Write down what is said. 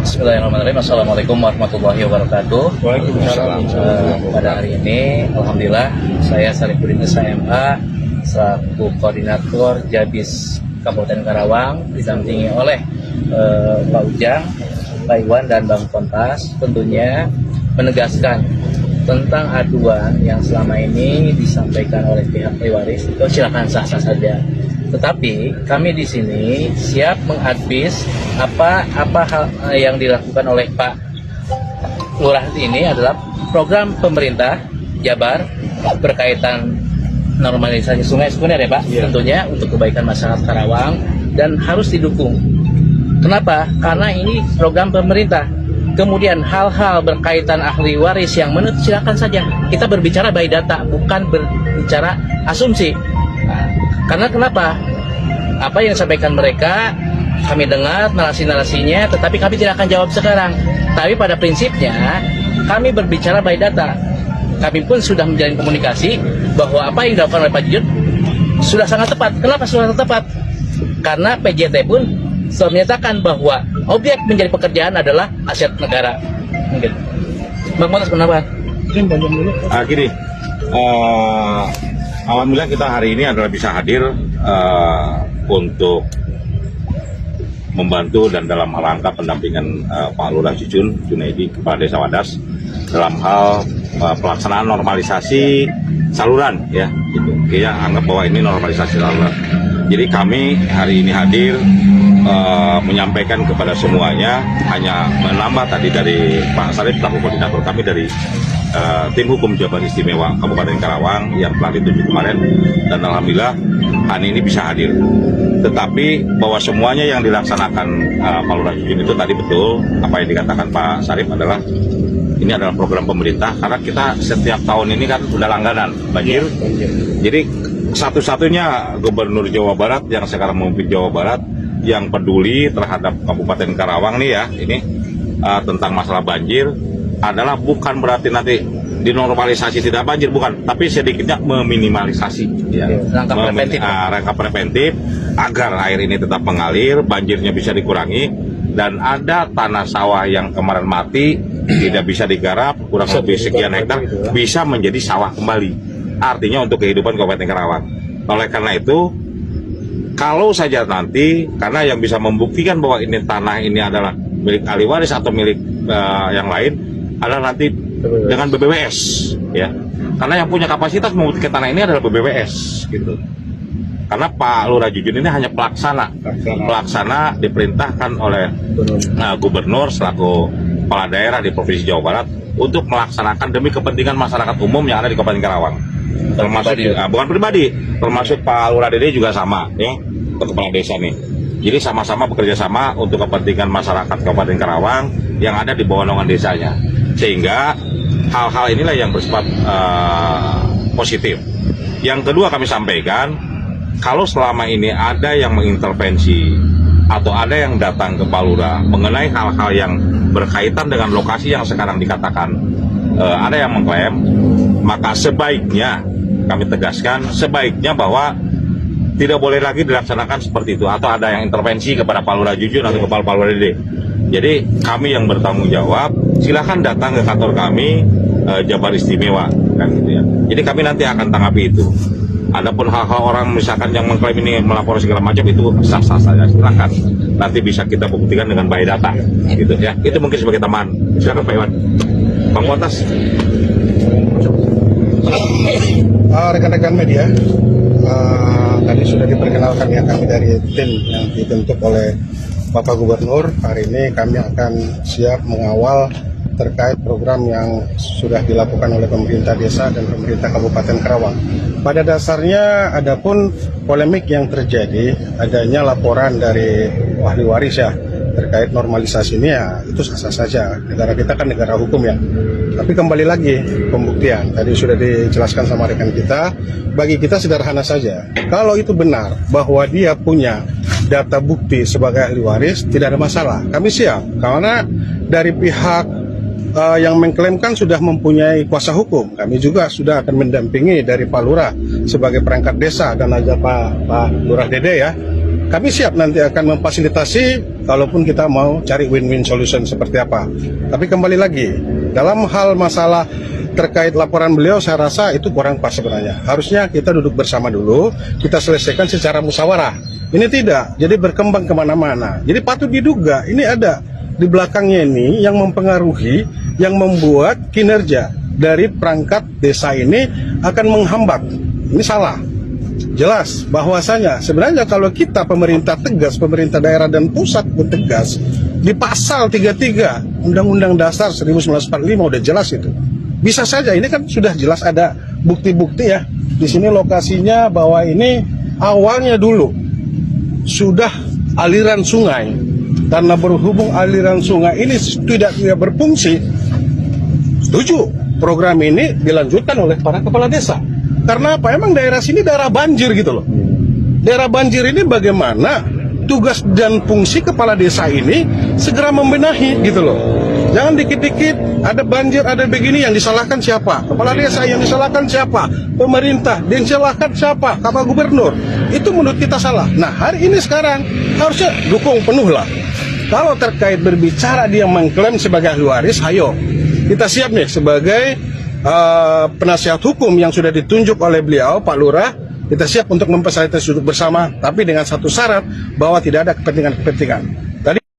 Bismillahirrahmanirrahim. Assalamualaikum warahmatullahi wabarakatuh. Waalaikumsalam. Pada hari ini, alhamdulillah, saya Sarifudin SMA selaku koordinator Jabis Kabupaten Karawang didampingi oleh Pak Ujang, Pak Iwan, dan Bang Kontas tentunya menegaskan tentang aduan yang selama ini disampaikan oleh pihak pewaris itu silakan sah-sah saja. Tetapi kami di sini siap mengadvis apa hal yang dilakukan oleh Pak Lurah ini adalah program pemerintah Jabar berkaitan normalisasi sungai sekunder ya Pak, tentunya untuk kebaikan masyarakat Karawang dan harus didukung. Kenapa? Karena ini program pemerintah. Kemudian hal-hal berkaitan ahli waris yang menurut silakan saja. Kita berbicara by data, bukan berbicara asumsi. Karena kenapa? Apa yang disampaikan mereka, kami dengar narasi-narasinya, tetapi kami tidak akan jawab sekarang. Tapi pada prinsipnya, kami berbicara by data. Kami pun sudah menjalin komunikasi bahwa apa yang dilakukan oleh Pak Jujun sudah sangat tepat. Kenapa sudah tepat? Karena PJT pun sudah menyatakan bahwa objek menjadi pekerjaan adalah aset negara. Mungkin. Bang Monas, kenapa? Gini, alhamdulillah kita hari ini adalah bisa hadir untuk membantu dan dalam rangka pendampingan Pak Lurah Jujun Junaidi Kepala Desa Wadas dalam hal pelaksanaan normalisasi saluran ya. Gitu. Kita anggap bahwa ini normalisasi saluran. Jadi kami hari ini hadir menyampaikan kepada semuanya, hanya menambah tadi dari Pak Sarif selaku koordinator kami dari tim hukum Jabar Istimewa Kabupaten Karawang yang telah ditunjuk kemarin, dan alhamdulillah hari ini bisa hadir. Tetapi bahwa semuanya yang dilaksanakan Pak Lurah Jujun itu tadi betul apa yang dikatakan Pak Sarif adalah ini adalah program pemerintah, karena kita setiap tahun ini kan sudah langganan banjir. Jadi satu-satunya Gubernur Jawa Barat yang sekarang memimpin Jawa Barat yang peduli terhadap Kabupaten Karawang nih ya, ini tentang masalah banjir adalah bukan berarti nanti dinormalisasi tidak banjir, bukan, tapi sedikitnya meminimalisasi ya. Rangka preventif agar air ini tetap mengalir, banjirnya bisa dikurangi, dan ada tanah sawah yang kemarin mati tidak bisa digarap kurang lebih sekian hektar bisa menjadi sawah kembali, artinya untuk kehidupan Kabupaten Karawang. Oleh karena itu, kalau saja nanti, karena yang bisa membuktikan bahwa ini tanah ini adalah milik ahli waris atau milik yang lain adalah nanti dengan BBWS ya, karena yang punya kapasitas membuktikan tanah ini adalah BBWS gitu. Karena Pak Lurah Jujun ini hanya pelaksana diperintahkan oleh gubernur selaku kepala daerah di Provinsi Jawa Barat untuk melaksanakan demi kepentingan masyarakat umum yang ada di Kabupaten Karawang. Termasuk bukan pribadi, termasuk Pak Lurah Dede juga sama ya, kepala desa nih. Jadi sama-sama bekerja sama untuk kepentingan masyarakat Kabupaten Karawang yang ada di bawah naungan desanya. Sehingga hal-hal inilah yang bersifat positif. Yang kedua kami sampaikan, kalau selama ini ada yang mengintervensi atau ada yang datang ke Pak Lurah mengenai hal-hal yang berkaitan dengan lokasi yang sekarang dikatakan ada yang mengklaim, maka sebaiknya kami tegaskan, sebaiknya bahwa tidak boleh lagi dilaksanakan seperti itu, atau ada yang intervensi kepada Pak Lurah Jujun atau kepada Pak Lurah Dede. Jadi kami yang bertanggung jawab, silahkan datang ke kantor kami Jabar Istimewa kan gitu ya. Jadi kami nanti akan tanggapi itu. Adapun hal-hal orang misalkan yang mengklaim ini melapor segala macam, itu sah-sah saja, silahkan. Nanti bisa kita buktikan dengan by data gitu ya. Itu mungkin sebagai tambahan. Silakan Pak Iwan. Bang Kontas. Rekan-rekan media, tadi sudah diperkenalkan ya, kami dari tim yang dibentuk oleh Bapak Gubernur. Hari ini kami akan siap mengawal terkait program yang sudah dilakukan oleh pemerintah desa dan pemerintah Kabupaten Karawang. Pada dasarnya adapun polemik yang terjadi, adanya laporan dari ahli waris ya terkait normalisasi ini, ya itu sah-sah saja. Negara kita kan negara hukum ya. Tapi kembali lagi pembuktian, tadi sudah dijelaskan sama rekan kita, bagi kita sederhana saja. Kalau itu benar bahwa dia punya data bukti sebagai ahli waris, tidak ada masalah. Kami siap, karena dari pihak yang mengklaimkan sudah mempunyai kuasa hukum. Kami juga sudah akan mendampingi dari Pak Lurah sebagai perangkat desa, dan ada Pak Lurah Dede ya, kami siap nanti akan memfasilitasi kalaupun kita mau cari win-win solution seperti apa. Tapi kembali lagi, dalam hal masalah terkait laporan beliau, saya rasa itu kurang pas sebenarnya. Harusnya kita duduk bersama dulu, kita selesaikan secara musyawarah. Ini tidak, jadi berkembang kemana-mana. Jadi patut diduga, ini ada di belakangnya ini yang mempengaruhi, yang membuat kinerja dari perangkat desa ini akan menghambat. Ini salah. Jelas bahwasanya sebenarnya kalau kita pemerintah tegas, pemerintah daerah dan pusat pun tegas, di pasal 33 Undang-Undang Dasar 1945 udah jelas itu. Bisa saja, ini kan sudah jelas ada bukti-bukti ya. Di sini lokasinya bahwa ini awalnya dulu sudah aliran sungai. Karena berhubung aliran sungai ini tidak berfungsi, setuju program ini dilanjutkan oleh para kepala desa. Karena apa? Emang daerah sini daerah banjir gitu loh. Daerah banjir ini bagaimana tugas dan fungsi kepala desa ini segera membenahi gitu loh. Jangan dikit-dikit ada banjir, ada begini, yang disalahkan siapa? Kepala desa. Yang disalahkan siapa? Pemerintah. Yang disalahkan siapa? Bapak Gubernur. Itu menurut kita salah. Nah, hari ini sekarang harusnya dukung penuh lah. Kalau terkait berbicara dia mengklaim sebagai ahli waris, ayo kita siap nih sebagai penasihat hukum yang sudah ditunjuk oleh beliau, Pak Lurah. Kita siap untuk memfasilitasi duduk bersama, tapi dengan satu syarat bahwa tidak ada kepentingan-kepentingan.